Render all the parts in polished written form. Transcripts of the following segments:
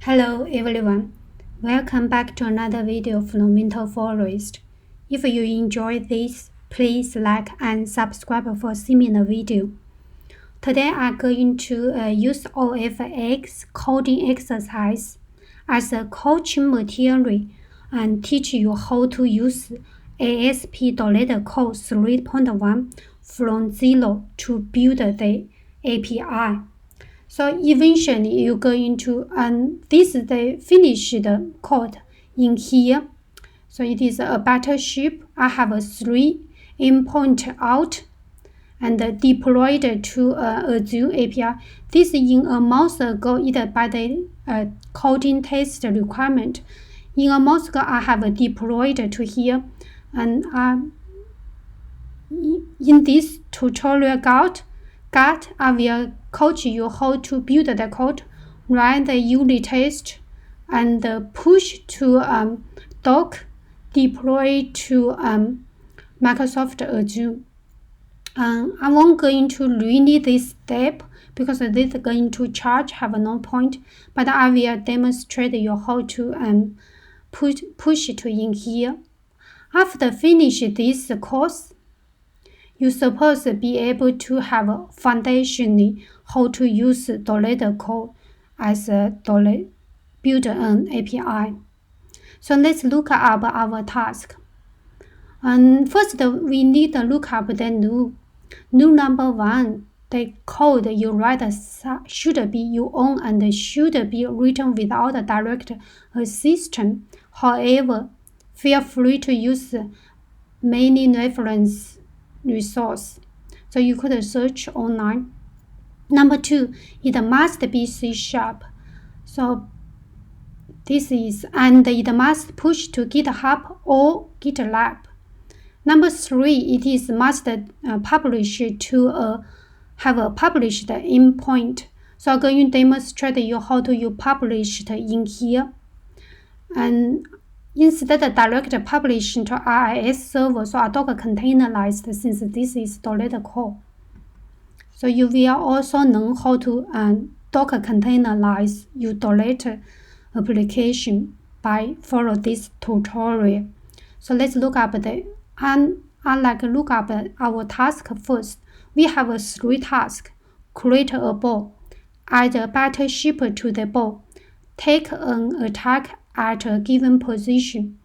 Hello everyone, welcome back to another video from Winter Forest. If you enjoy this, please like and subscribe for similar video. Today I'm going to use OFX coding exercise as a coaching material and teach you how to use ASP.NET Core 3.1 from zero to build the API. So eventually you're going to, this is the finished code in here. So it is a Battleship. I have a 3 endpoint out and deployed to Azure API. This in a month ago, either by the coding test requirement. In a month ago, I have deployed to here, and in this tutorial guide, I will coach you how to build the code, write the unit test, and push to doc, deploy to Microsoft Azure. I won't go into really this step because this is going to charge, have no point, but I will demonstrate you how to push to in here. After finish this course, you're supposed to be able to have a foundation how to use .NET Core as a build an API. So let's look up our task. And first, we need to look up the new. New number 1, the code you write should be your own and should be written without a direct assistant. However, feel free to use many reference resource. So you could search online. Number 2, it must be C#. So this is, and it must push to GitHub or GitLab. Number 3, it is must publish to have a published endpoint. So I'm going to demonstrate you how to use published in here. And instead of direct publishing to RIS server, so I Docker containerized since this is .NET Core. So you will also know how to Docker containerize your .NET application by follow this tutorial. So let's look up look up our task first. We have 3 tasks. Create a ball, add a battleship to the ball, take an attack at a given position,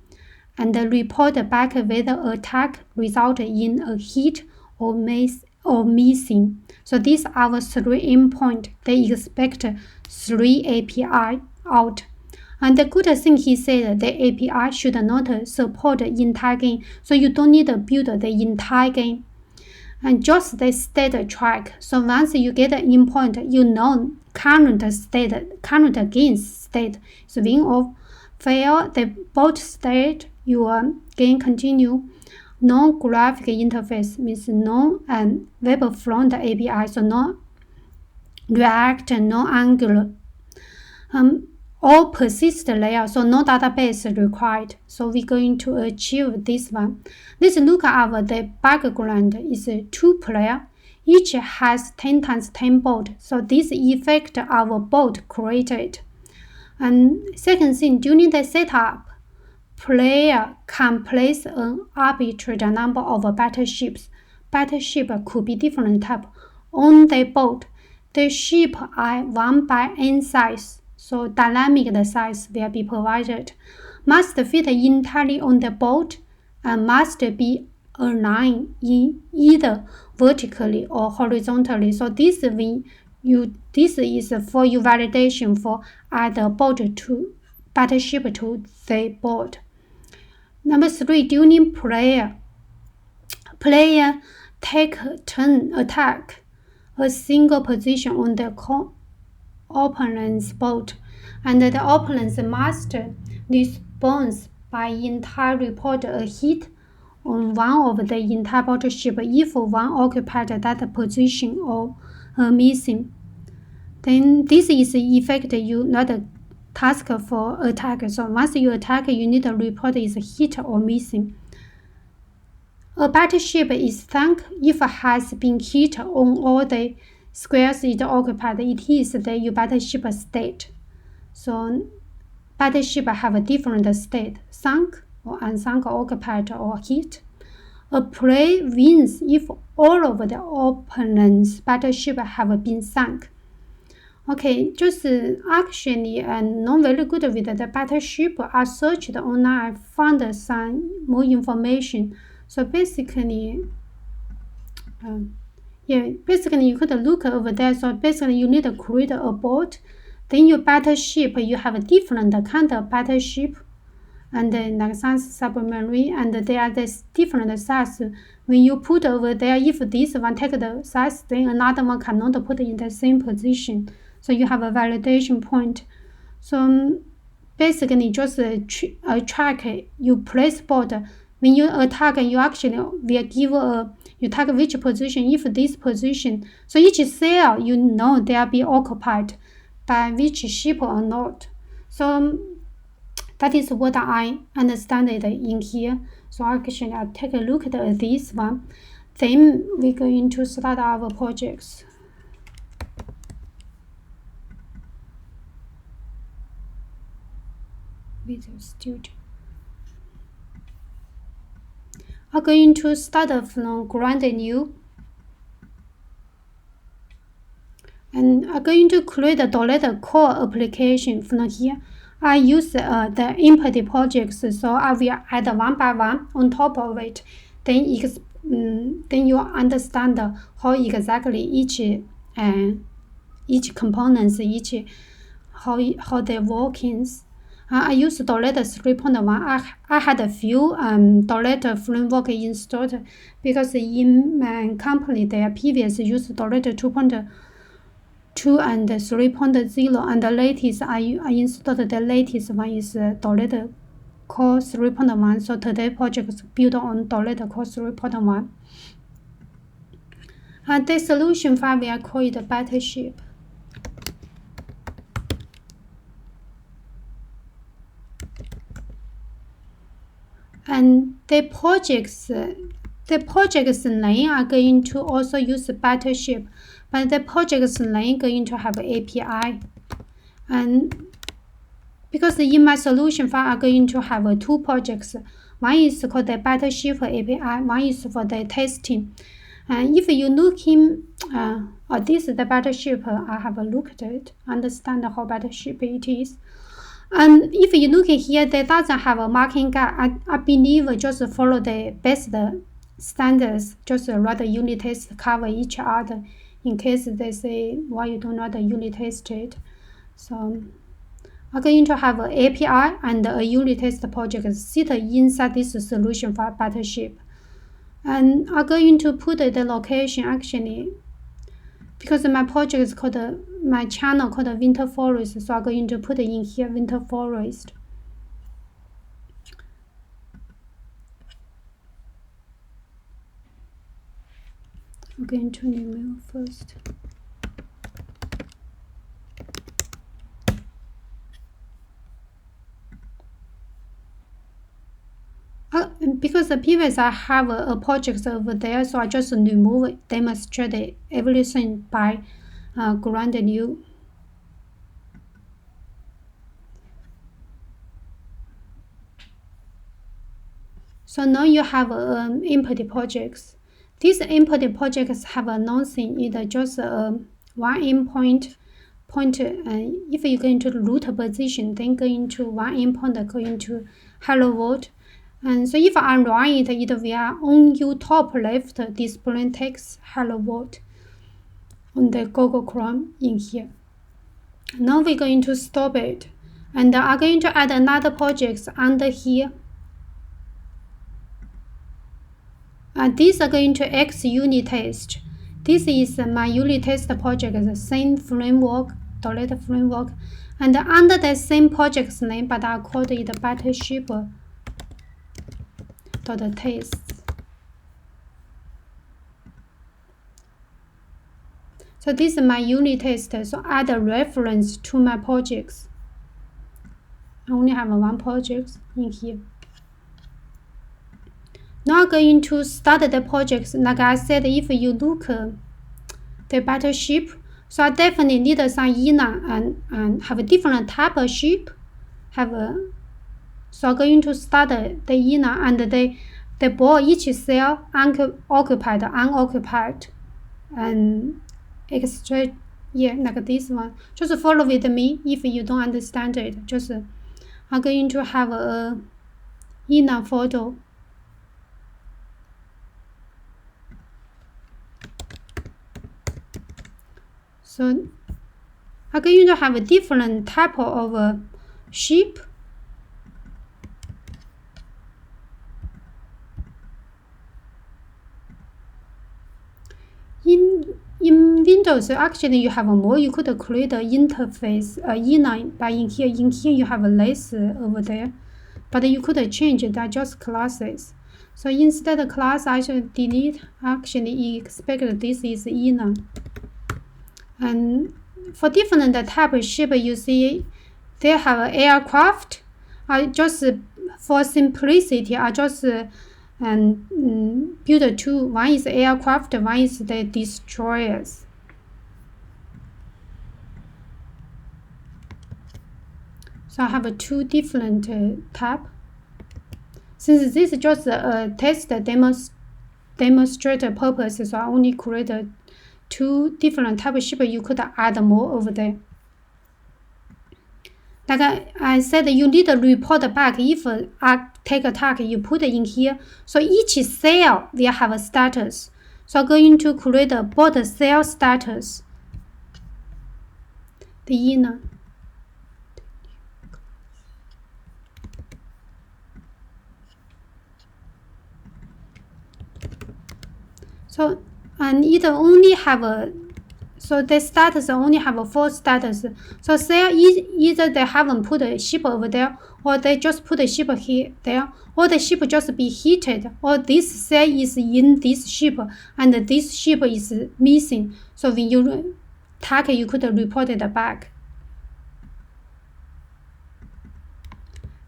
and report back whether attack resulted in a hit or missing. So these are our 3 endpoints. They expect 3 API out. And the good thing he said, the API should not support the entire game, so you don't need to build the entire game. And just the state track. So once you get an endpoint, you know current game state. So win or fail, the boat state, your game continue. No graphic interface means no web front API, so no React, no Angular. All persist layer, so no database required. So we're going to achieve this one. Let's look at the background. Is a 2-player. Each has 10 times 10 boat. So this effect our boat created. And second thing, during the setup, player can place an arbitrary number of battleships. Battleship could be different type. On the boat, the ship are 1 by n size. So dynamic size will be provided. Must fit entirely on the boat and must be aligned either vertically or horizontally. So this is for your validation for add a battleship to the board. Number 3, during player take turn attack a single position on the opponent's boat, and the opponents must respond by entire report a hit on one of the entire battleship if one occupied that position or missing. Then this is effect you not a task for attack. So once you attack, you need to report is hit or missing. A battleship is sunk if it has been hit on all the squares it occupied. It is the battleship state. So battleship have a different state, sunk or unsunk, occupied or hit. A player wins if all of the opponent's battleship have been sunk. Okay, 就是 actually not very good with the battleship. I searched online, I found some more information. So basically, basically you could look over there. So basically you need to create a boat. Then your battleship, you have a different kind of battleship. And then like some submarine, and they are this different size. When you put over there, if this one take the size, then another one cannot put in the same position. So you have a validation point. So basically just track, you place board. When you attack, you actually will give you target which position, if this position. So each cell, you know, they will be occupied by which ship or not. So that is what I understand it in here. So actually I'll take a look at this one. Then we're going to start our projects. Visual Studio. I'm going to start from ground new. And I'm going to create a core application from here. I use the input projects, so I will add one by one on top of it. Then you understand how exactly each components, how they workings. I use .3.1. I had a few framework installed because in my company they previous used .2.2 and 3.0, and the latest I installed the latest one is core 3.1. So today project is built on core 3.1. And the solution file we are call it Battleship. And the project's name are going to also use Battleship, but the project's name going to have API. And because in my solution file I'm going to have two projects. One is called the Battleship API, one is for the testing. And if you look in, this is the Battleship, I have looked at it, understand how Battleship it is. And if you look here, that doesn't have a marking guide. I believe just follow the best standards, just write the unit test, cover each other in case they say why you don't write the unit test it. So I'm going to have an API and a unit test project sit inside this solution for Battleship. And I'm going to put the location actually, because my project is called, my channel called Winter Forest, so I'm going to put it in here, Winter Forest. I'm going to remove first. Because the previous I have a project over there, so I just remove it, demonstrate everything by ground new. So now you have input projects. These input projects have nothing, either just one endpoint pointer. If you go into root position, then go into one endpoint, go into hello world. And so if I run it, it will on your top left display text hello world on the Google Chrome in here. Now we're going to stop it, and I'm going to add another project under here. And these are going to X unit test. This is my unit test project, the same framework, framework, and under the same project's name, but I called it Battleship .test. So this is my unit test. So add a reference to my projects. I only have one project in here. Now I'm going to start the projects. Like I said, if you look the Battleship, So I definitely need some inner and have a different type of ship. So I'm going to start the inner and the ball each cell occupied, unoccupied, and extract. Yeah, like this one. Just follow with me. If you don't understand it, just I'm going to have a inner photo. So I'm going to have a different type of ship. In Windows, actually you have more. You could create an interface inner, but in here you have less over there. But you could change that just classes. So instead of class, I should delete. Actually, expect this is inner. And for different type of ship, you see they have an aircraft. I just for simplicity, I just build two. One is aircraft, one is the destroyers. So I have two different type. Since this is just a test demonstrator purpose, so I only create two different type of ship. You could add more over there. Like I said, you need to report back if I take a tag, you put it in here. So each cell will have a status. So I'm going to create a board cell status. The inner. So and it only have a. So the status only have a 4 status. So cell either they haven't put a ship over there, or they just put a ship here there, or the ship just be heated, or this cell is in this ship and this ship is missing. So when you tag, you could report it back.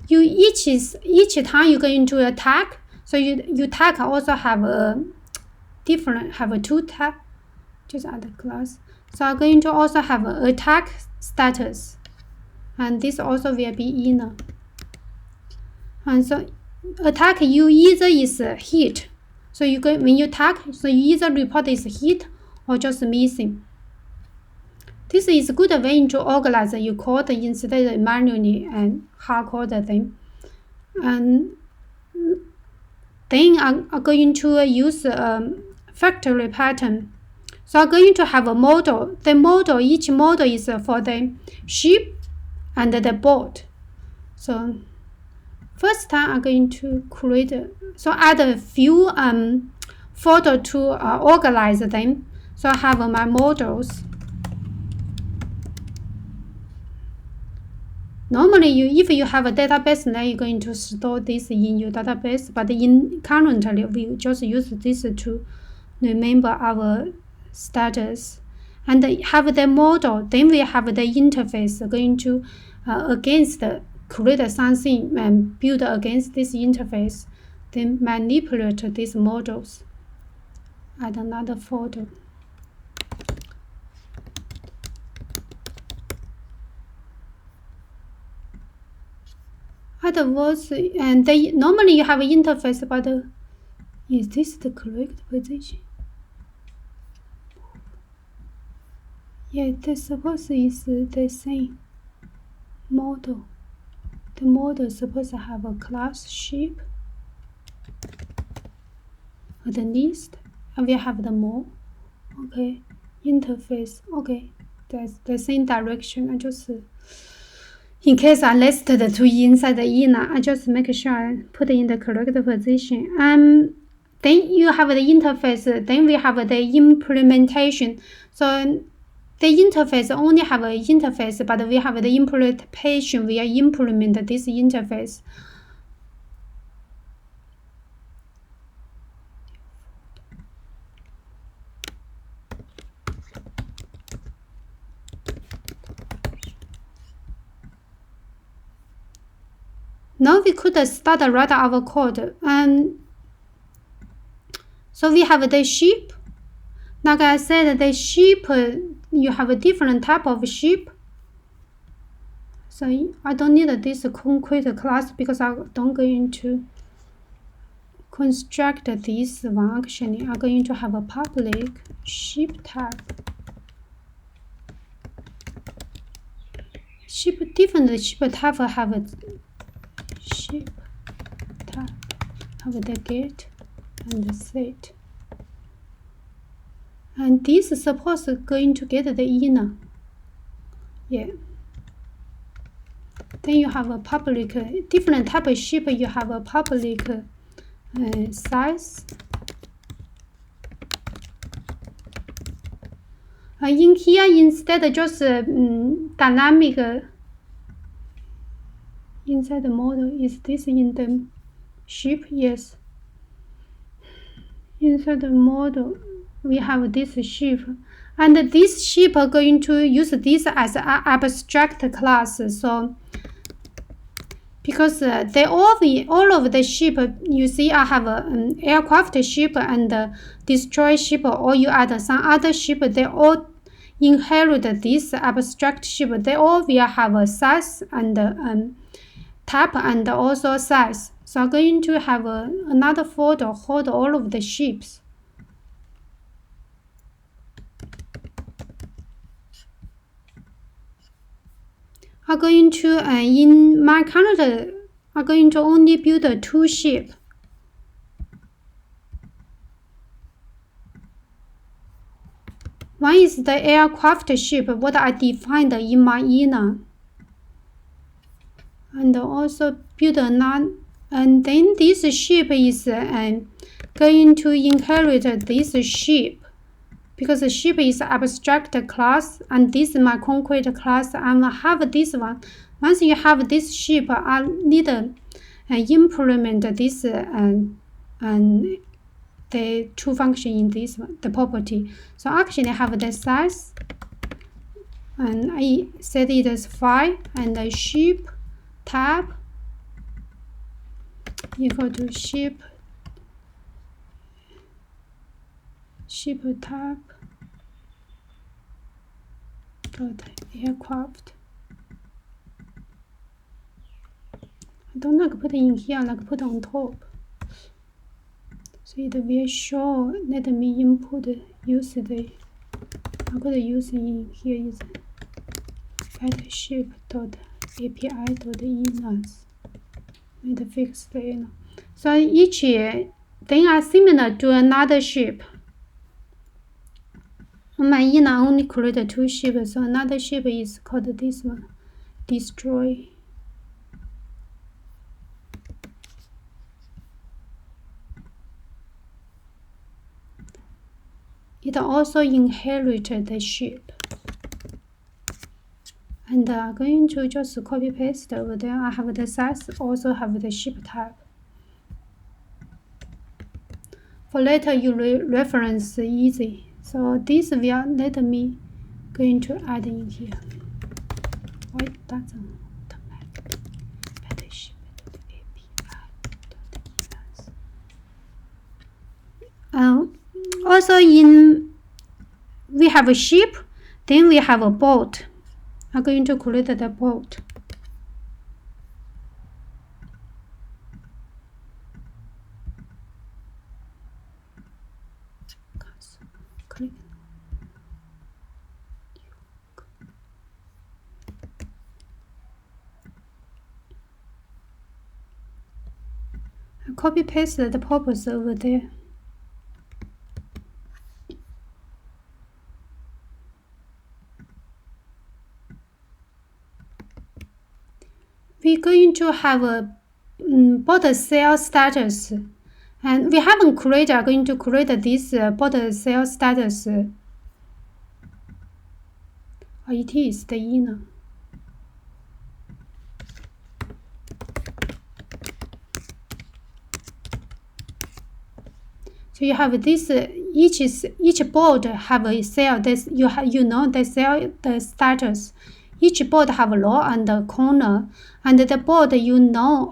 You each time you go into a tag, so you tag also have a different have a two tag. Just add a class. So I'm going to also have a tag status, and this also will be inner. And so attack you either is hit. So you go when you tag, so you either report is hit or just missing. This is a good way to organize your code instead of manually and hard code them. And then I'm going to use a factory pattern. So I'm going to have a model. The model, each model is for the ship and the boat. So first time I'm going to create, so add a few photo to organize them. So I have my models. Normally, if you have a database, then you're going to store this in your database. But currently, we just use this to remember our status and have the model. Then we have the interface going to create something and build against this interface. Then manipulate these models. Add another photo. Otherwise, and normally you have an interface, but is this the correct position? Yeah, the suppose is the same model. The model is supposed to have a class shape at least, and we have the more. Okay, interface. Okay, that's the same direction. I just in case I listed the two inside the inner, I just make sure I put it in the correct position. Then you have the interface. Then we have the implementation. So the interface only have an interface, but we have the implementation. We implement this interface. Now we could start write our code. So we have the ship. Like I said, the ship you have a different type of ship. So I don't need this concrete class because I don't going to construct this one. Actually, I'm going to have a public ship type. Different ship type have a ship type, have the gate and the set. And this is supposed to going to get the inner. Yeah. Then you have a public, different type of ship, you have a public size. In here, instead just dynamic inside the model, is this in the ship? Yes. Inside the model, we have this ship. And this ship are going to use this as an abstract class. So because they all of the ship, you see I have an aircraft ship and destroy ship, or you add some other ship, they all inherit this abstract ship. They all will have a size and type and also size. So I'm going to have another folder hold all of the ships. I'm going to in my calendar, I'm going to only build 2 ships. One is the aircraft ship, what I defined in my inner, and also build another. And then this ship is going to inherit this ship, because the ship is abstract class, and this is my concrete class. I have this one. Once you have this ship, I need to implement this and the 2 function in this one, the property. So actually I have the size, and I set it as 5, and the ship type equal to ship type dot aircraft. I don't like put in here, like put on top. So it will show, let me input use the, I'm going to use in here is Battleship API inlines with fixed inner. So each then are similar to another ship. On my inner only create 2 ships, so another ship is called this one, destroy. It also inherited the ship. And I'm going to just copy paste over there. I have the size, also have the ship type. For later you reference easy. So this will let me going to add in here. Why it doesn't automatic Battleship API. Also we have a ship, then we have a boat. I'm going to create the boat. Click. I copy paste the purpose over there. We're going to have a border cell status, and we haven't created. I'm going to create this border cell status. It is the inner. So you have this. Each board have a cell. This you know the cell the status. Each board have a row and a corner, and the board you know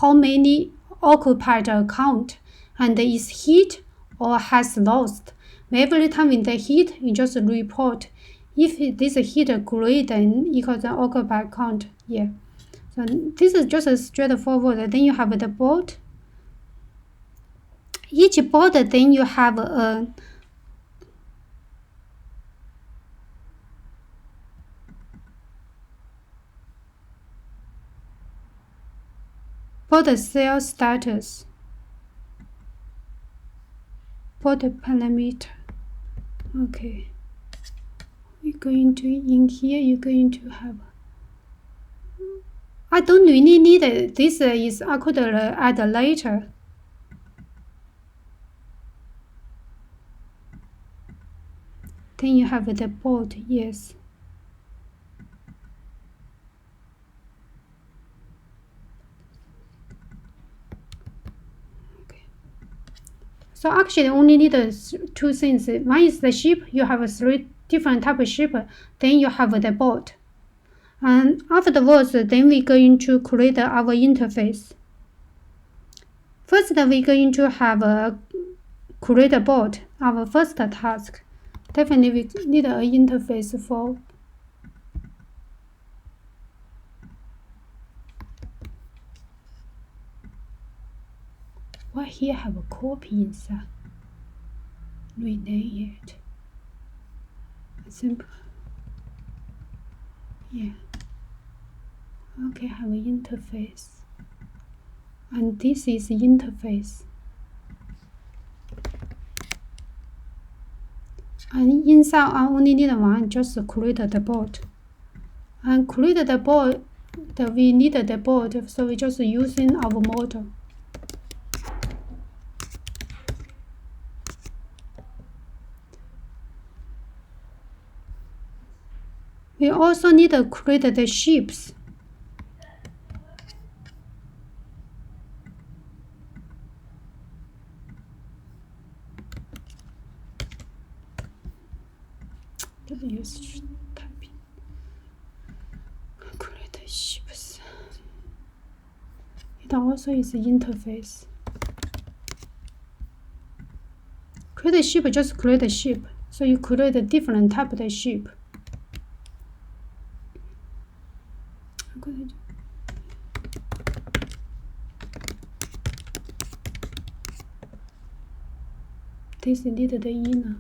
how many occupied count, and is hit or has lost. Every time in the hit, you just report. if this hit gray, then equals the occupy count. Yeah. So this is just a straightforward. Then you have the board. Each board, then you have a board cell status, board parameter. Okay. We're going to in here. You're going to have. I don't really need it. This is I could add later. Then you have the board, yes. Okay. So actually only need two things. One is the ship. You have 3 different type of ship. Then you have the board. And afterwards, then we're going to create our interface. First, we're going to have create a board, our first task. Definitely we need an interface for why here have a copy inside. Rename it. Simple. Yeah. Okay, have an interface. And this is interface. And inside I only need one, just create the board. And create the board, we need the board, so we're just using our model. We also need to create the ships. Use typing. Create ships. It also is interface. Create a ship, just create a ship. So you create a different type of ship. This need the inner.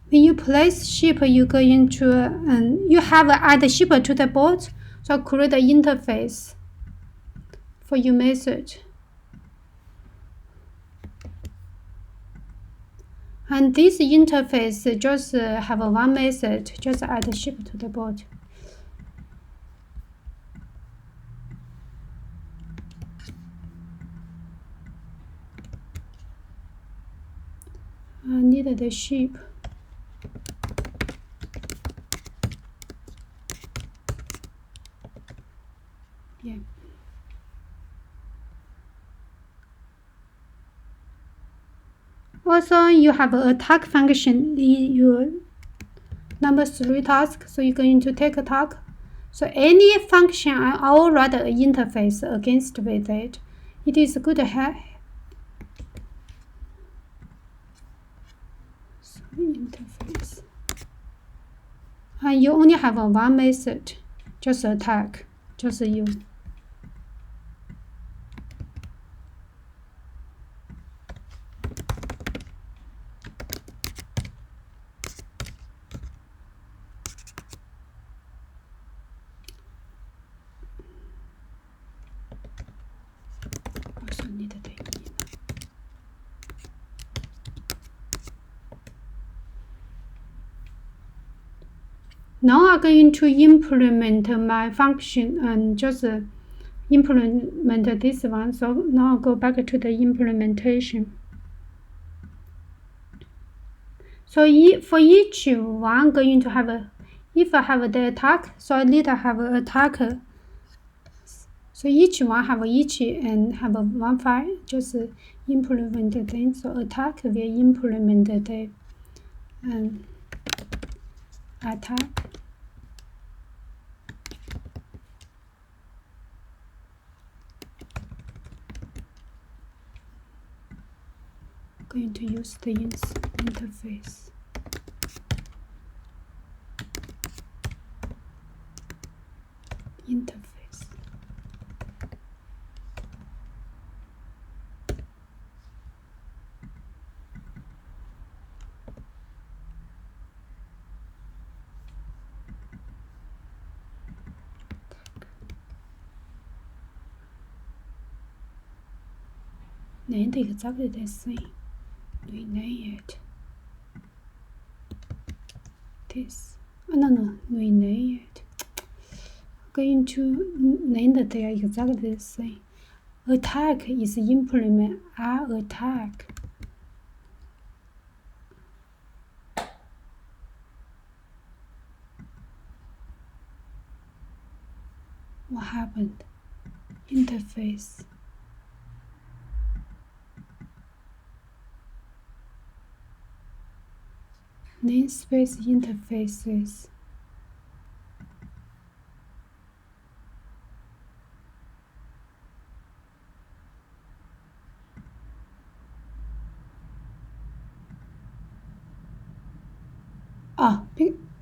When you place ship, you go into you have add ship to the board, so create an interface for your message. And this interface just have one message, just add ship to the board. I need the ship. Yeah. Also, you have an attack function in your number 3 task. So you're going to take a task. So any function I will write an interface against with it. It is good to have. So interface. And you only have one method, just attack, just you. Now I'm going to implement my function and just implement this one. So now I'll go back to the implementation. So for each one, I'm going to have if I have the attack, so I need to have an attacker. So each one have each and have one file, just implement them. So attack will implement the attack. Going to use the interface. Name exactly the same. Rename it. This. No. Rename it. Going to name that they are exactly the same. Attack is implement attack. What happened? Interface. Namespace interfaces.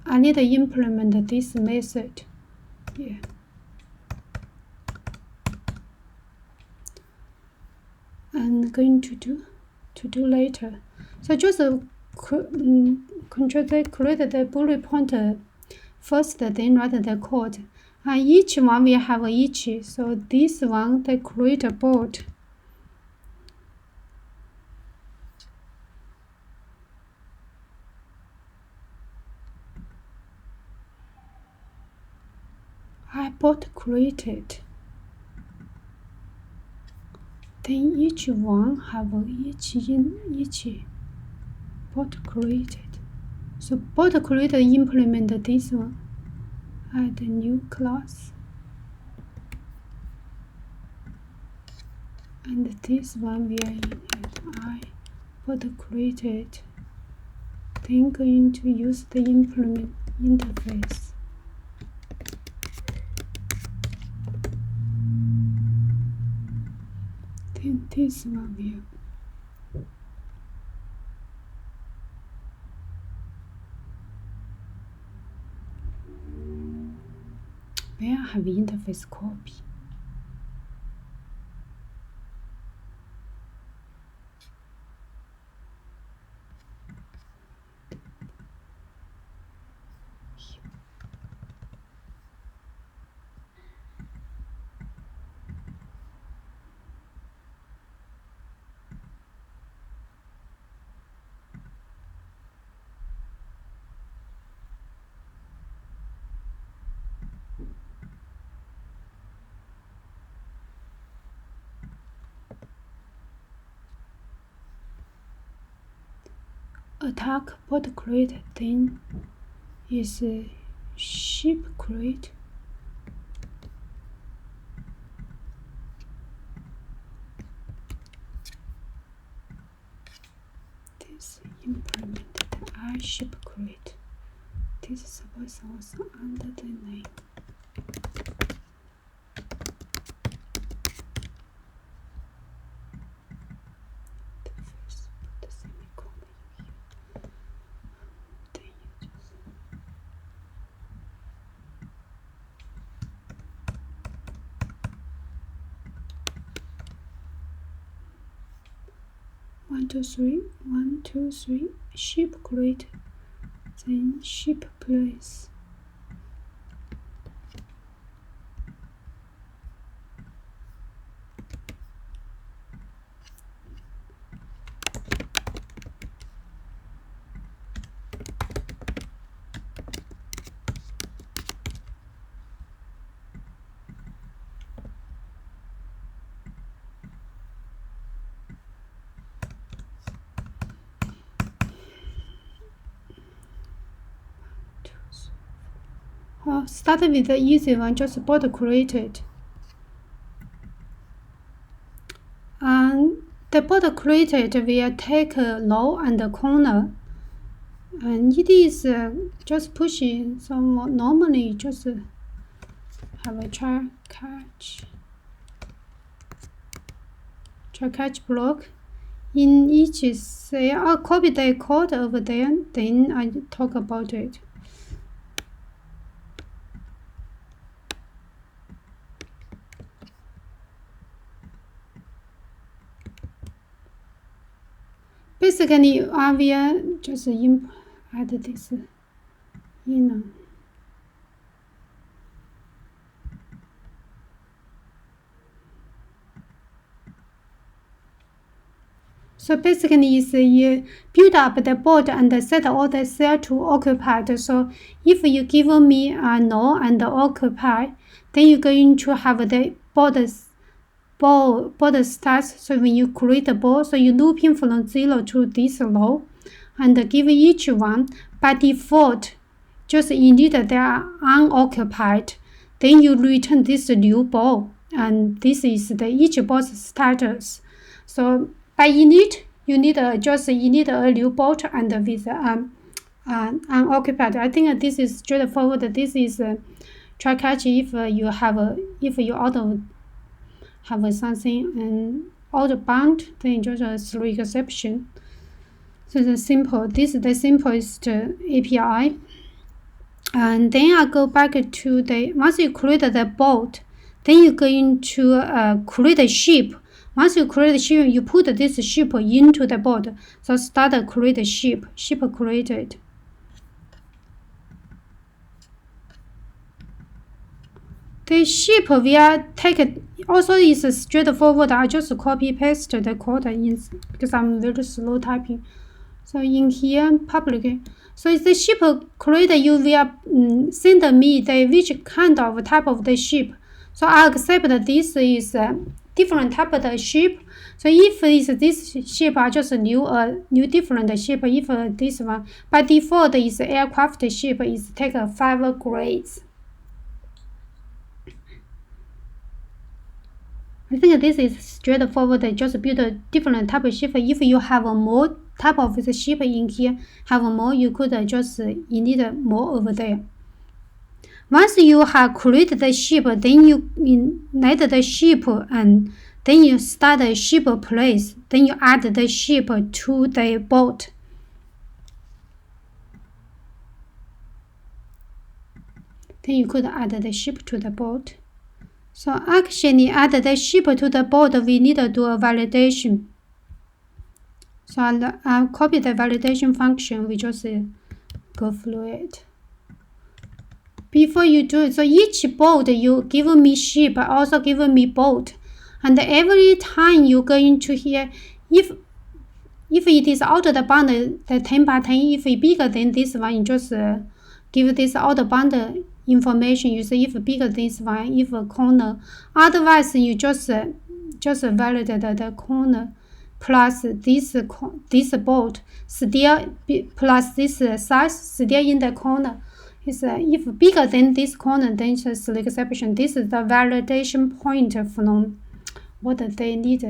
I need to implement this method. Yeah. And going to do later. So just Control Z, create the bullet pointer first, then write the code. And each one will have each. So this one, they create a board. I bot created. Then each one have each bot created. So bot created implement this one. Add a new class. And this one we are in I bot created. Then going to use the implement interface. Then this one will. Where I have interface copy. Attack bot create, then is ship create. This implemented I ship create. This is supposed also under the name. One, two, three, ship create, then ship place. Start with the easy one, just bot created. And the bot created will take a row and a corner. and it is just pushing. So normally just have a try catch block in each cell. I'll copy the code over there, then I talk about it. Basically, I will just add this in. So basically, you build up the board and set all the cell to occupied. So if you give me a null and occupy, then you're going to have the board stats. So when you create a board, so you looping from 0 to this row, and give each one by default, just indeed they are unoccupied. Then you return this new ball, and this is the each ball's status. So by init, you need just init a new bot and with unoccupied. I think this is straightforward. This is try catch if you auto have something and outbound, then just throw exception. So the simple. This is the simplest API. And then I go back to the once you create the bot, then you're going to create a ship. Once you create a ship, you put this ship into the bot. So start create a ship created. The ship will take it. Also, is straightforward. I just copy paste the code in because I'm very slow typing. So in here, public. So if the ship created, you will send me the which kind of type of the ship. So I accept that this is different type of the ship. So if it's this ship, I just new different ship. If this one by default is aircraft ship, is take 5 grades. I think this is straightforward. Just build a different type of ship. If you have more type of the ship in here, have more, you could just init more over there. Once you have created the ship, then you let the ship and then you start the ship place. Then you add the ship to the boat. Then you could add the ship to the boat. So actually add the ship to the board, we need to do a validation. So I'll copy the validation function, we just go through it. Before you do it, so each board you give me ship, also give me boat. And every time you go into here, if it is out of the bound, the 10 by 10, if it's bigger than this one, you just give this out of bound information. You say if bigger this one, if a corner. Otherwise, you just validate the corner plus this bolt still plus this size still in the corner. Is if bigger than this corner, then just exception. This is the validation point from what they need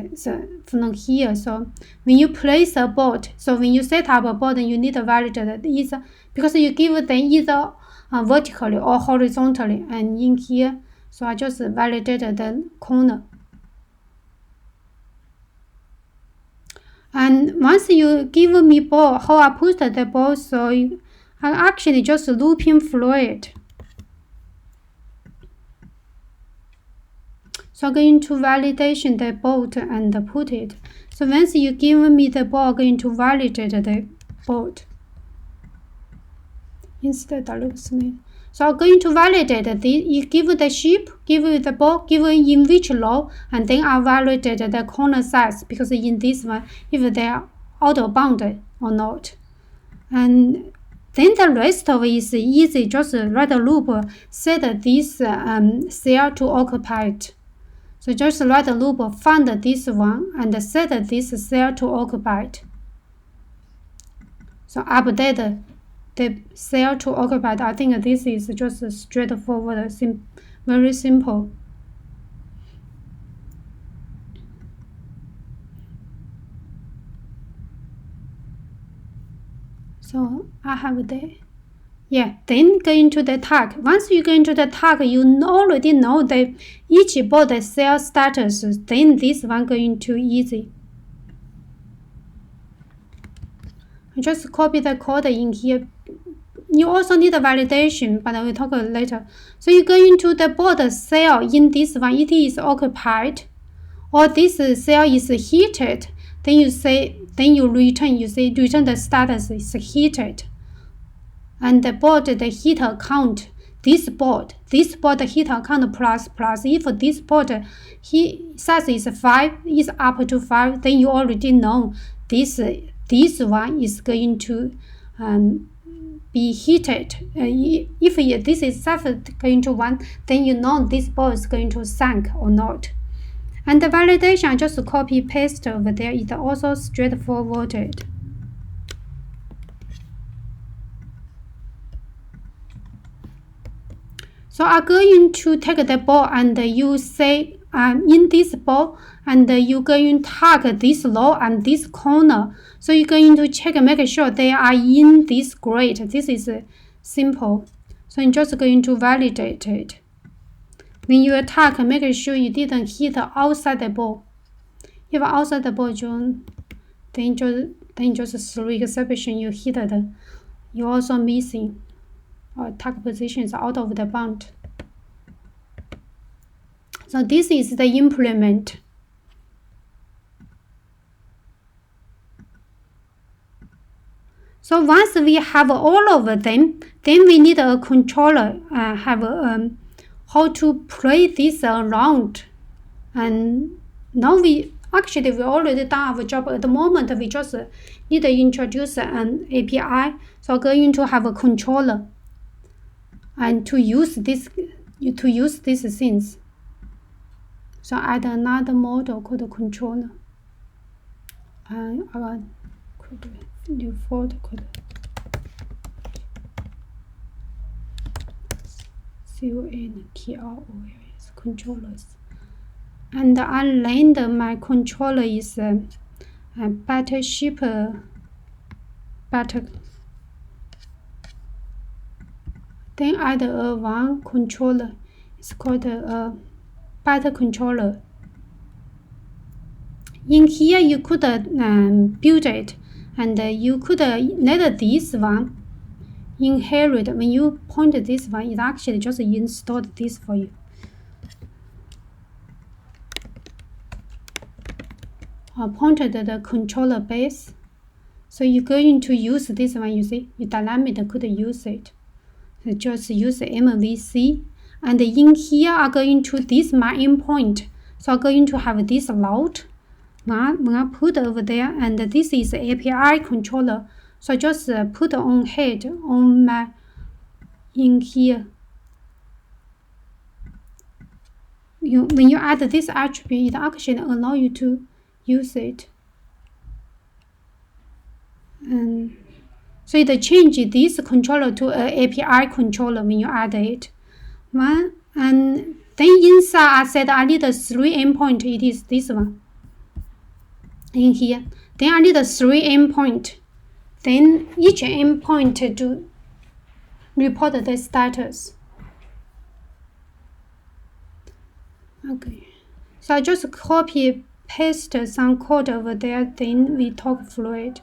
from here. So when you place a board, so when you set up a board, you need to validate either because you give them either vertically or horizontally, and in here, so I just validated the corner. And once you give me ball, how I put the ball, so I actually just looping through it. So I'm going to validation the bolt and put it. So once you give me the ball, I'm going to validate the bolt. Instead of so I'm going to validate the you give the ship, give the ball, give in which row, and then I validate the corner size because in this one, if they are out of bound or not. And then the rest of it is easy, just write a loop, set this cell to occupied. So just write a loop, find this one, and set this cell to occupied. So update the cell to occupied. I think this is just straightforward, very simple. So I have the, yeah, then go into the tag. Once you go into the tag, you already know that each board cell status, then this one going to easy. I just copy the code in here. You also need a validation, but I will talk later. So you go into the board cell in this one, it is occupied, or this cell is heated, then you say, then you return, you say return the status is heated. And the board, the heat count, this board heat count plus, if this board heat size is 5, is up to 5, then you already know this one is going to be heated. If this is 7 going to 1, then you know this board is going to sink or not. And the validation, I just copy paste over there. It's also straightforward. So I'm going to take the ball and you say in this ball, and you're going to tag this row and this corner. So you're going to check and make sure they are in this grid. This is simple. So I'm just going to validate it. When you attack, make sure you didn't hit outside the ball. If outside the ball, then just 3 exception you hit it. You're also missing. Or attack positions out of the bound. So this is the implement. So once we have all of them, then we need a controller how to play this around. And now we already done our job. At the moment, we just need to introduce an API. So going to have a controller. And to use these things. So add another model called controller. And default code CONTROLS controllers. And I named my controller is Battleship Battle. Then add one controller. It's called a battle controller. In here you could build it, and you could let this one inherit. When you point this one, it actually just installed this for you. I pointed the controller base. So you're going to use this one, you see, you dynamically could use it. Just use MVC, and in here I'm going to this my endpoint. So I'm going to have this load. When I put over there, and this is API controller. So I just put on head on my in here. When you add this attribute, it actually allows you to use it. And so it changes this controller to an API controller when you add it. And then inside I said I need a 3 endpoint. It is this one in here. Then I need a 3 endpoint. Then each endpoint to report the status. Okay. So I just copy paste some code over there. Then we talk through it.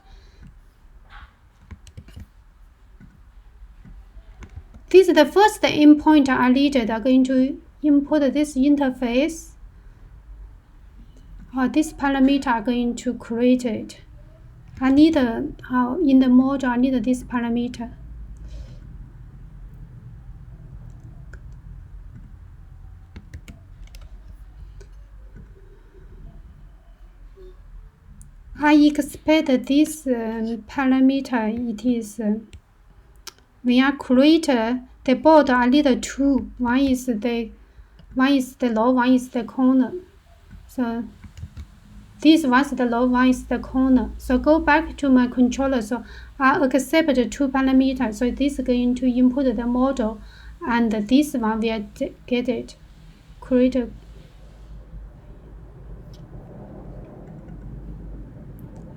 This is the first endpoint I needed. I'm going to input this interface. This parameter I'm going to create it. I need in the module I need this parameter. I expect this parameter. It is when I create the board, I need 2. One is the low, one is the corner. So this one is the low, one is the corner. So go back to my controller. So I accept 2 parameters. So this is going to input the model, and this one will get it. Create a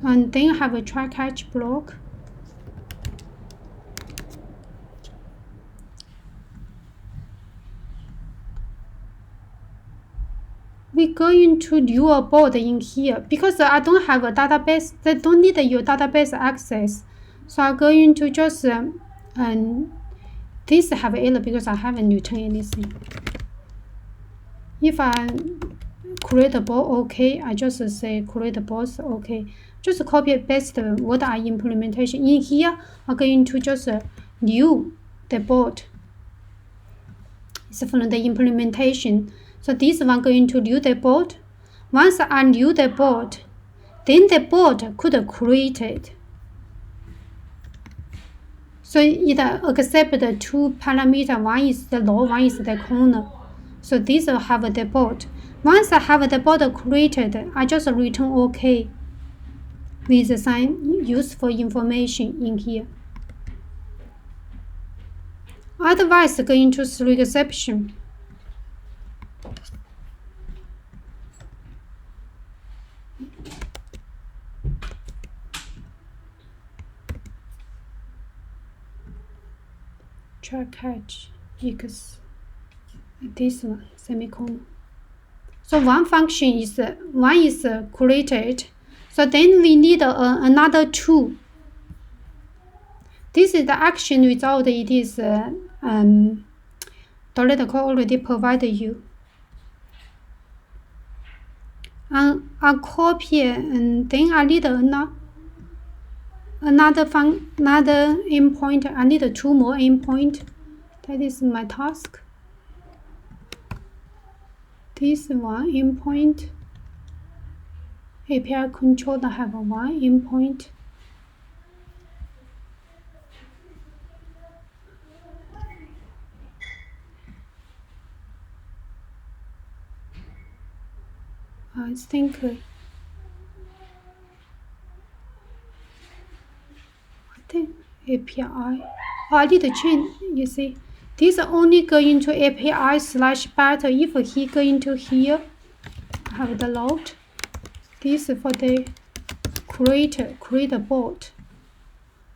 and then have a try catch block. we're going to new a board in here because I don't have a database. They don't need your database access. So I'm going to just this have error because I haven't returned anything. If I create a board, okay, I just say create a board, okay. Just copy paste what are implementation in here. I'm going to just new the board. It's from the implementation. So this one going to new the board. Once I new the board, then the board could create it. So it accepts two parameters. One is the row, one is the corner. So this will have the board. Once I have the board created, I just return OK with some useful information in here. Otherwise, going to through exception. Try catch x this one semicolon. So one function is created. So then we need another two. This is the action result. It is .NET Core already provided you. I copy and then I need another endpoint. I need two more endpoint. That is my task. This one endpoint. API controller have one endpoint. I think API. I need to change. You see, this only go into API/battle. If he go into here, I have the load. This for the create a board.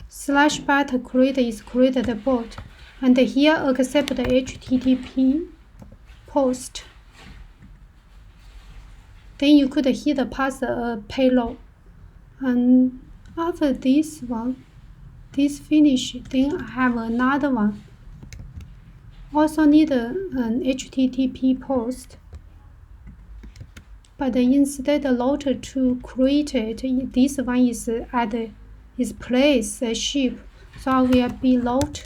/battle create is create the board, and here accept the HTTP post. Then you could here pass a payload, and after this one, this finish, then I have another one. Also need an HTTP post, but instead load to create it, this one is place a ship, so I will be load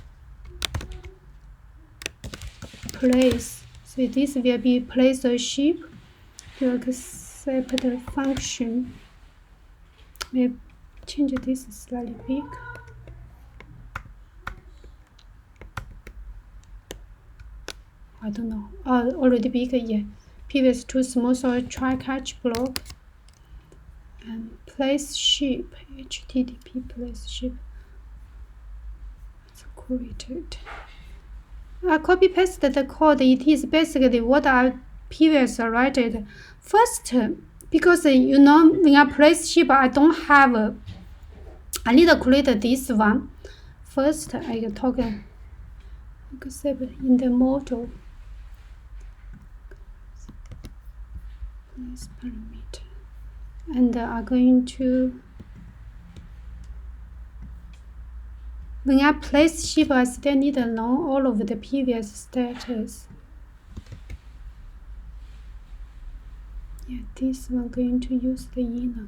place. So this will be place a ship to accept the function. We'll change this slightly big. I don't know. Already big, yeah. Previous too small, so I try catch block and place ship. HTTP place ship. It's created. I copy pasted the code. It is basically what I previously wrote. First, because you know when I place ship, I don't have. I need to create this one. First, I talk accept in the model. Place parameter, and I'm going to. When I place ship, I still need to know all of the previous status. Yeah, this one going to use the inner.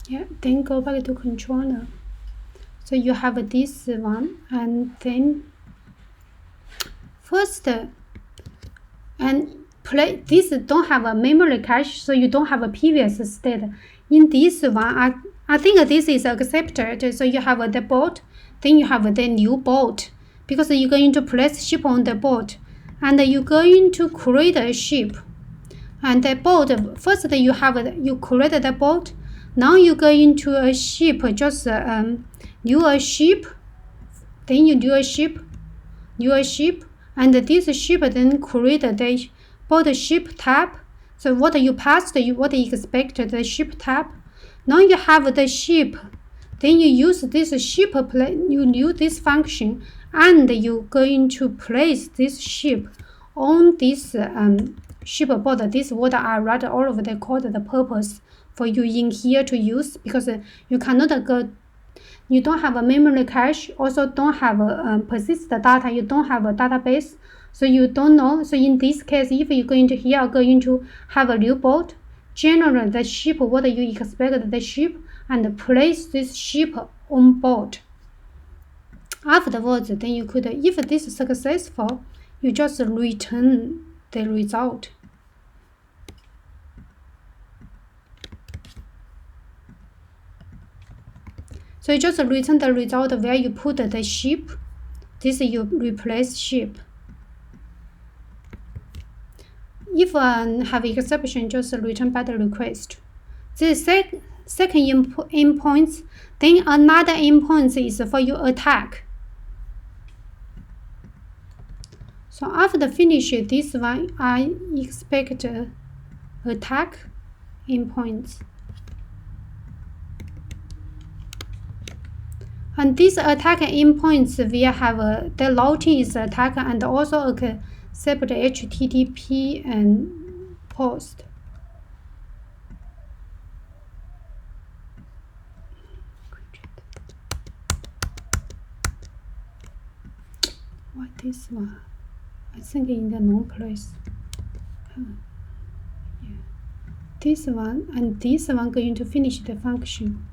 Yeah, then go back to controller. So you have this one, and then first, and play this don't have a memory cache, so you don't have a previous state. In this one, I think this is accepted. So you have the board, then you have the new board, because you're going to place ship on the board, and you're going to create a ship. And the board, first you create the board. Now you go into a ship, just new a ship, then you do a ship, and this ship then create the board ship tab. So what you passed, what you expect the ship tab. Now you have the ship, then you use this ship, you use this function, and you're going to place this ship on this shipboard, this what I write all of the code, the purpose for you in here to use, because you cannot go, you don't have a memory cache, also don't have a persistent data, you don't have a database, so you don't know. So in this case, if you're going to here, going to have a new board, generate the ship what you expect the ship, and place this ship on board. Afterwards, then you could, if this is successful, you just return the result. So you just return the result where you put the ship. This you replace ship. If have exception, just return battle request. The second endpoint, then another endpoint is for your attack. So after finish this one, I expect attack endpoints. And this attack endpoints will have the routing is attack and also accept HTTP and post. What this one? I think in the wrong place. Yeah. This one and this one going to finish the function.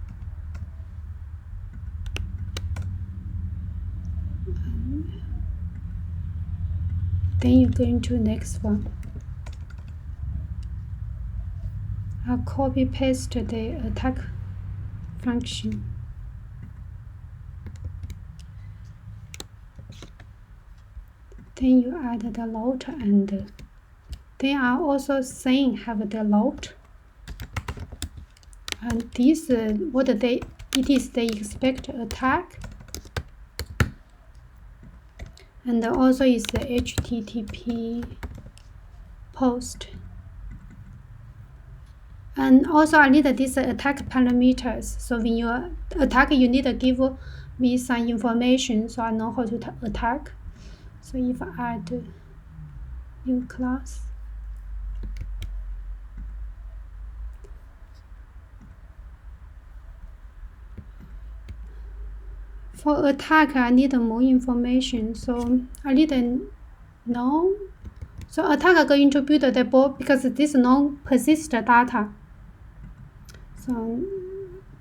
Then you're going to next one. I'll copy paste the attack function. Then you add the load, and then I also saying have the load. And this what it is they expect attack. And also is the HTTP post. And also I need this attack parameters. So when you attack, you need to give me some information so I know how to attack. So if I add new class, for attack I need more information, so I need to know. So attack are going to build the board because this non-persist data. So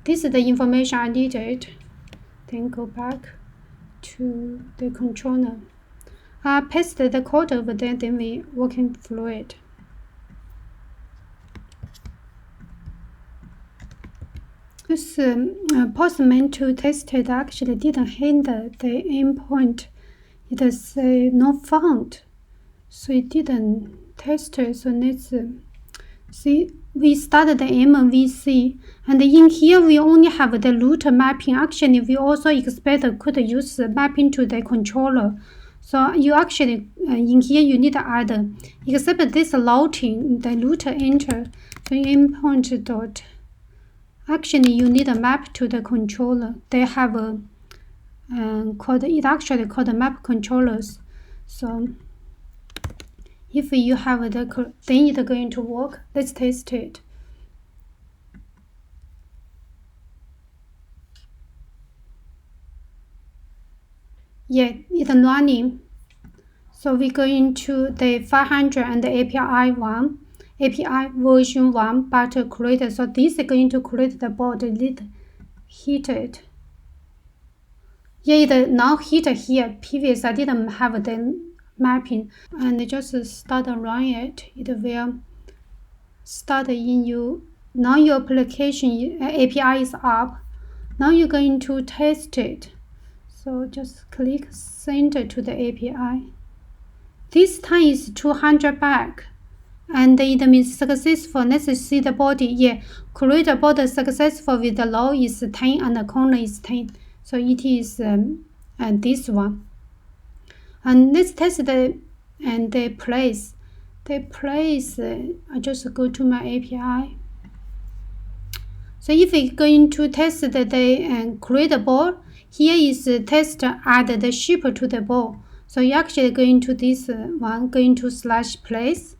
this is the information I needed. Then go back to the controller. I paste the code over there, then we working through it. This postman to test it actually didn't handle the endpoint. It say not found, so it didn't test it. So let's see. We started the MVC, and in here we only have the root mapping. Actually, we also expect could use mapping to the controller. So you actually in here you need to add, except this routing, the root enter, the endpoint dot. Actually, you need a map to the controller. They have a actually called map controllers. So if you have the, then it's going to work. Let's test it. Yeah, it's running. So we're going to the 500 and the API one. API version 1 but create, so this is going to create the board, hit it. Yeah, it now hit here. Previous I didn't have the mapping, and just start run it. It will start in you. Now your application API is up. Now you're going to test it. So just click send to the API. This time is 200 back. And it means successful. Let's see the body. Yeah, create a body successful with the low is 10 and the corner is 10. So it is this one. And let's test the place. The place, I just go to my API. So if we're going to test the create a ball, here is test add the ship to the ball. So you actually go into this one, go into /place,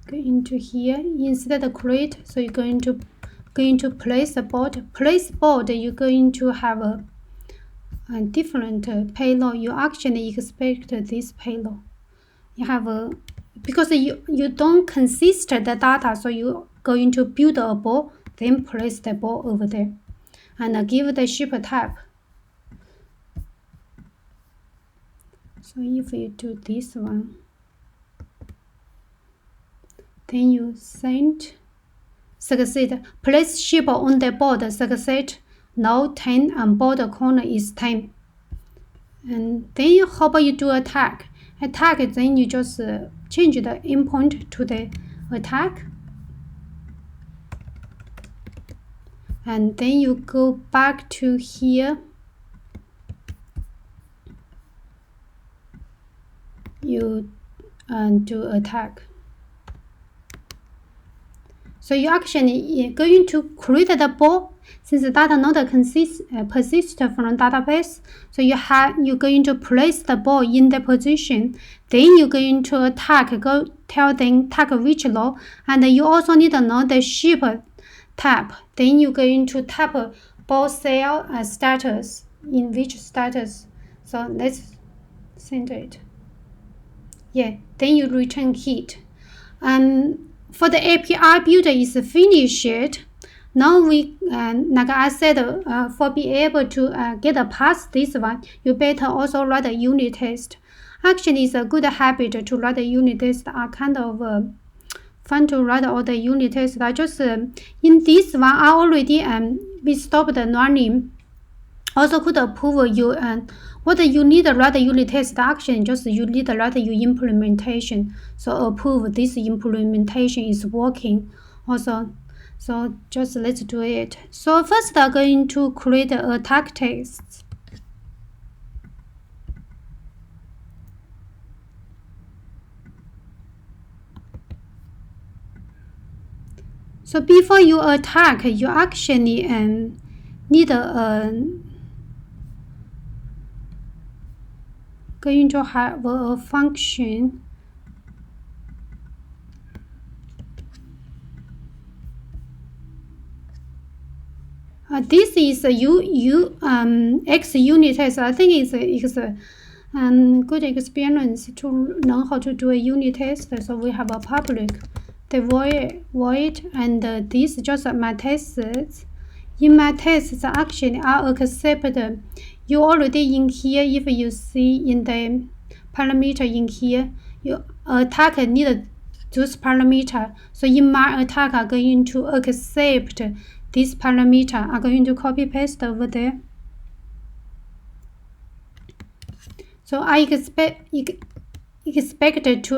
go into here, instead of create, so you're going to place a board. Place board, you're going to have a different payload. You actually expect this payload. You have a, because you don't consist the data, so you going to build a ball, then place the ball over there, and give the ship type. So if you do this one, then you send succeed. Place ship on the board, succeed. Now 10 and board corner is 10. And then how about you do attack? Attack, then you just change the endpoint to the attack. And then you go back to here. You do attack. So you actually going to create the ball, since the data not persist from database. So you're going to place the ball in the position. Then you're going to attack. Go tell them attack which law, and you also need to know the ship type. Then you're going to type ball cell status, in which status. So let's send it. Yeah. Then you return hit. For the API builder is finished. Now we, like I said, for be able to get past this one, you better also write a unit test. Actually, it's a good habit to write a unit test. Are kind of fun to write all the unit tests. I just in this one, I already we stopped running. Also could approve you what you need to write unit test action, just you need to write your implementation. So approve this implementation is working also. So just let's do it. So first I'm going to create a attack test. So before you attack, you actually need a going to have a function. This is a X unit test. I think it's a good experience to learn how to do a unit test. So we have a public, the void, and this just my tests. In my tests, actually I accept you already in here. If you see in the parameter in here, you attack need those parameter. So in my attack, I'm going to accept this parameter. I'm going to copy paste over there. So I expect to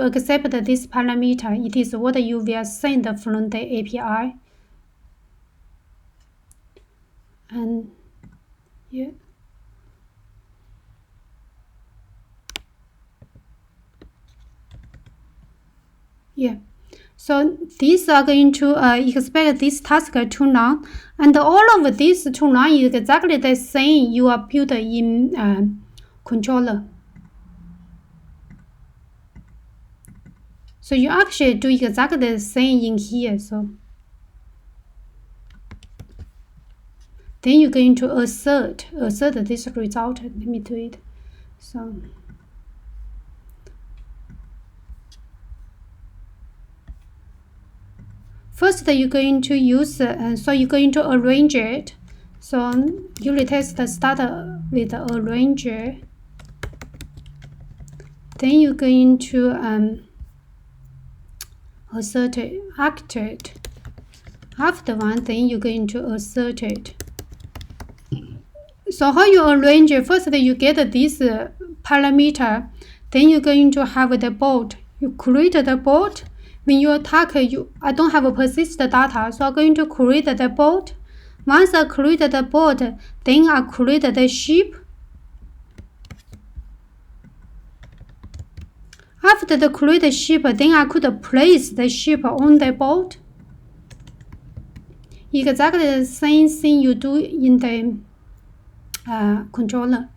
accept this parameter. It is what you will send from the API. And yeah. Yeah. So these are going to expect this task to run, and all of this to run is exactly the same you are built in controller. So you actually do exactly the same in here. So then you're going to assert this result. Let me do it. So first you're going to use so you're going to arrange it. So unit test start with arranger. Then you're going to assert it, act it. After one, then you're going to assert it. So how you arrange it? First you get this parameter, then you're going to have the board. You create the board. When you attack, I don't have a persist data, so I'm going to create the board. Once I create the board, then I create the ship. After the create ship, then I could place the ship on the board. Exactly the same thing you do in the controller.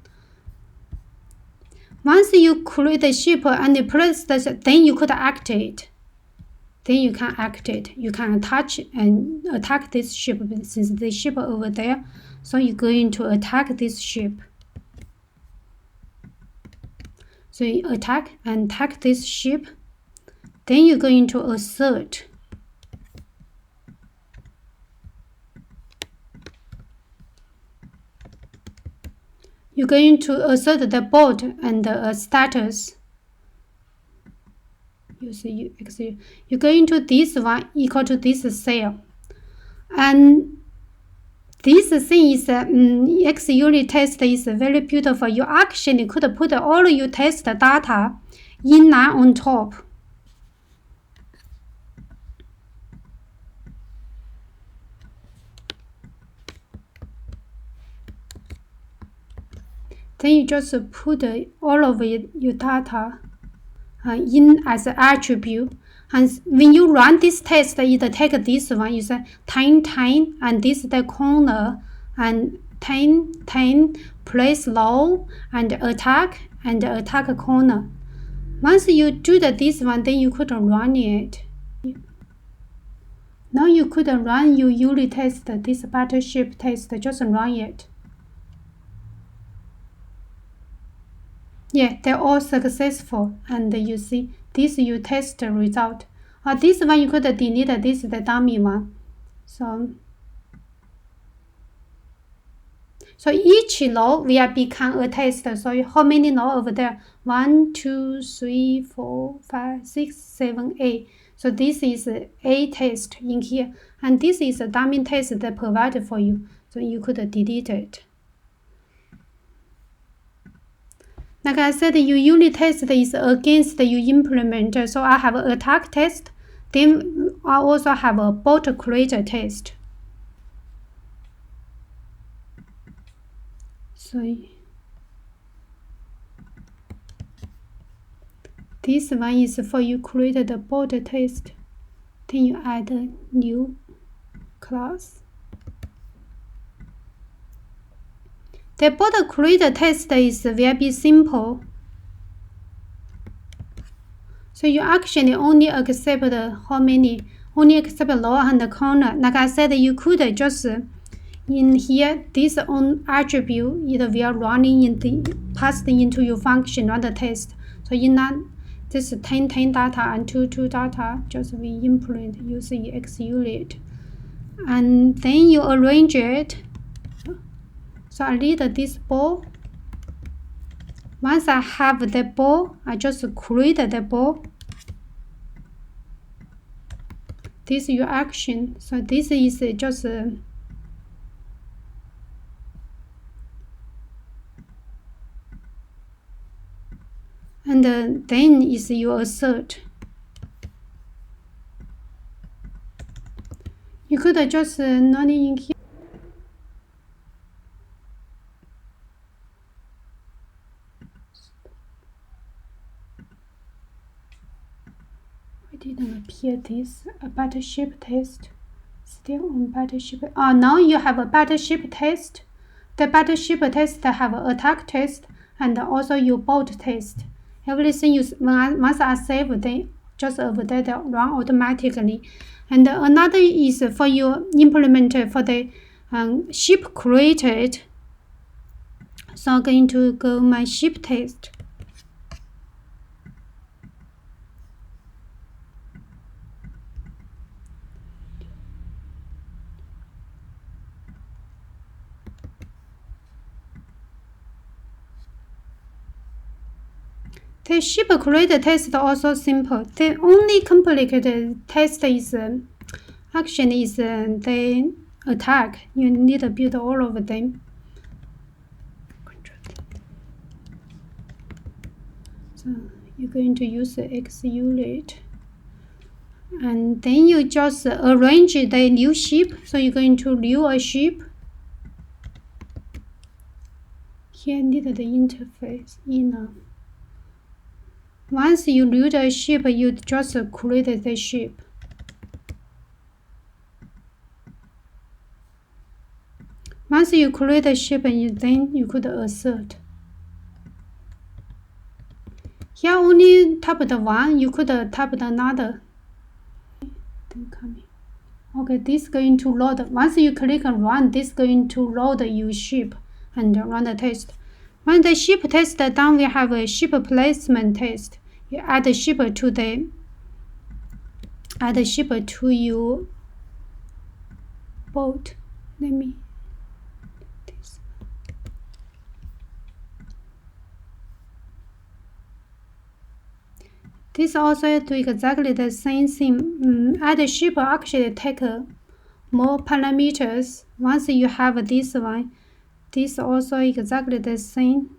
Once you create the ship and you place this, then you could act it. Then you can act it. You can attach and attack this ship since the ship over there. So you're going to attack this ship. So you attack this ship. Then you're going to assert. You're going to assert the board and the status. You're going to this one equal to this cell. And this thing is X unit test is very beautiful. You actually could put all your test data in line on top. Then you just put all of your data in as an attribute. And when you run this test, it take this one, you say 10, 10, and this the corner, and 10, 10, place low, and attack corner. Once you do this one, then you could run it. Now you could run your unit test, this battleship test, just run it. Yeah, they're all successful, and you see this you test result. This one you could delete. This is the dummy one. So each law will become a test. So how many law over there? 1, 2, 3, 4, 5, 6, 7, 8. So this is a test in here, and this is a dummy test that provided for you. So you could delete it. Like I said, your unit test is against your implementer. So I have an attack test. Then I also have a bot creator test. So this one is for you create the bot test. Then you add a new class. The bot creator test is very simple. So you actually only accept only accept lower and corner. Like I said, you could just in here this own attribute it will running in the passed into your function run the test. So in that this 10 data and 2 data just we implement using X unit, and then you arrange it. So I need this ball. Once I have the ball, I just create the ball. This is your action. So this is just and then is your assert. You could just not in here. Didn't appear this a battleship test. Still on battleship. Now you have a battleship test. The battleship test have an attack test and also your boat test. Everything you once I save, they just over there they run automatically. And another is for your implementer for the ship created. So I'm going to go my ship test. The ship created test is also simple. The only complicated test is action is the attack. You need to build all of them. So you're going to use the X unit, and then you just arrange the new ship. So you're going to new a ship. Here need the interface inner. Once you load a ship, you just create the ship. Once you create a ship, then you could assert. Here only typed one, you could type another. Okay, this is going to load. Once you click run, this is going to load your ship and run the test. When the ship test done, we have a ship placement test. You add the ship to your boat. Let me this. This also do exactly the same thing. Add a ship actually take more parameters. Once you have this one, this also exactly the same.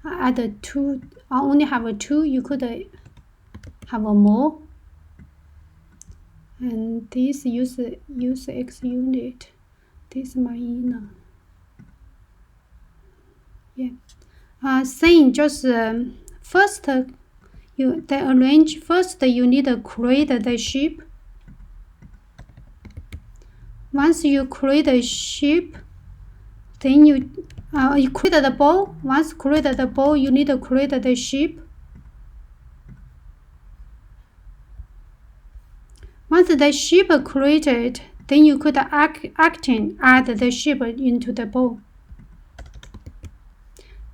Add two. I only have two. You could have more. And this use X unit. This is my inner. Yeah. Same. Just first you need to create the ship. Once you create a ship, then you create the boat. Once created the boat, you need to create the ship. Once the ship created, then you could add the ship into the boat.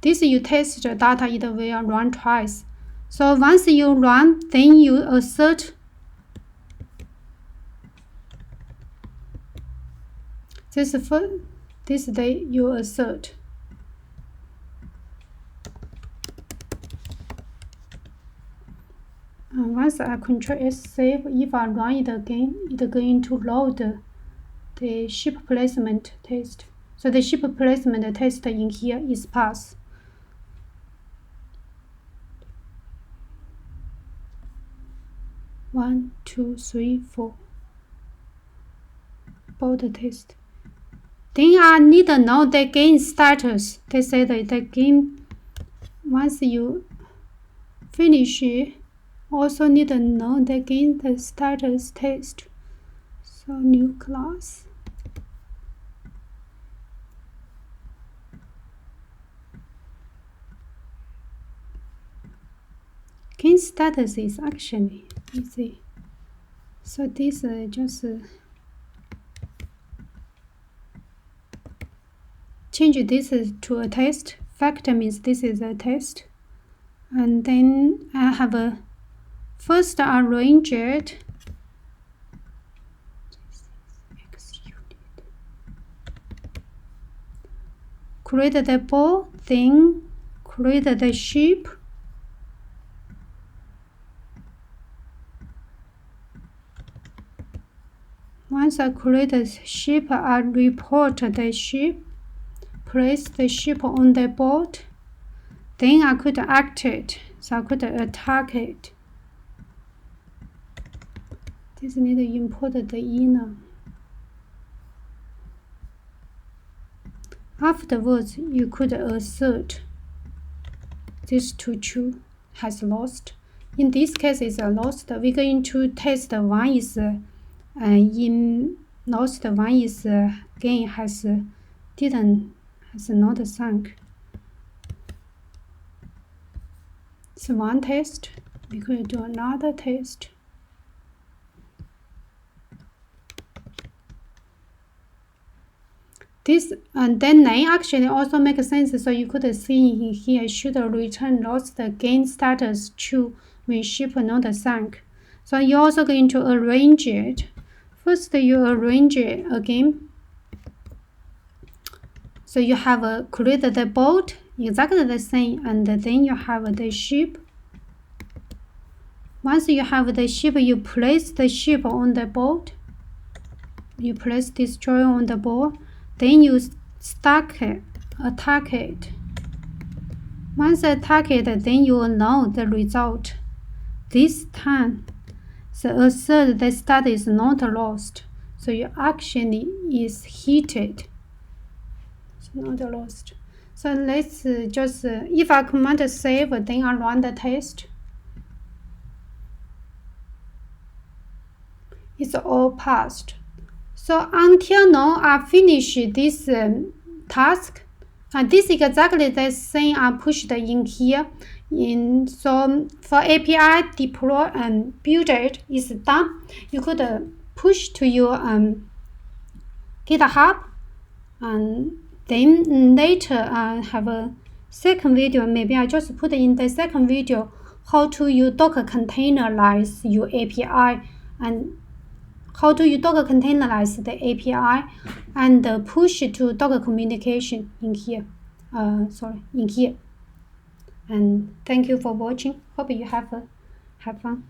This you test the data, it will run twice. So once you run, then you assert this day you assert. And once I Ctrl S save, if I run it again, it's going to load the ship placement test. So the ship placement test in here is passed. One, two, three, four. Boat test. Then I need to know the game status. They say that the game, once you finish it, also need to know the game the status test. So new class. Game status is actually easy. So this just change this to a test. Factor means this is a test. And then I have a first arrange it. Create the boat, then create the ship. Once I create the ship, I report the ship, place the ship on the boat. Then I could act it, so I could attack it. This need to import the inner. Afterwards, you could assert this to true has lost. In this case, it's lost. We're going to test one is in lost, one is gain has not sunk. So one test. We could do another test. This and then name actually also makes sense. So you could see in here should return lost gain status true when ship not sunk. So you're also going to arrange it. First, you arrange it again. So you have created the boat exactly the same, and then you have the ship. Once you have the ship, you place the ship on the boat. You place destroyer on the boat. Then you stack it, attack it. Once attack it, then you will know the result. This time, the assert the stat is not lost. So your action is heated. It's not lost. So let's just, if I command save, then I run the test. It's all passed. So until now, I finish this task. And this is exactly the same I pushed in here. So for API deploy and build it is done, you could push to your GitHub, and then later have a second video. Maybe I just put in the second video how to you Docker containerize your API and how do you Docker containerize the API and push it to Docker communication in here. In here. And thank you for watching. Hope you have fun.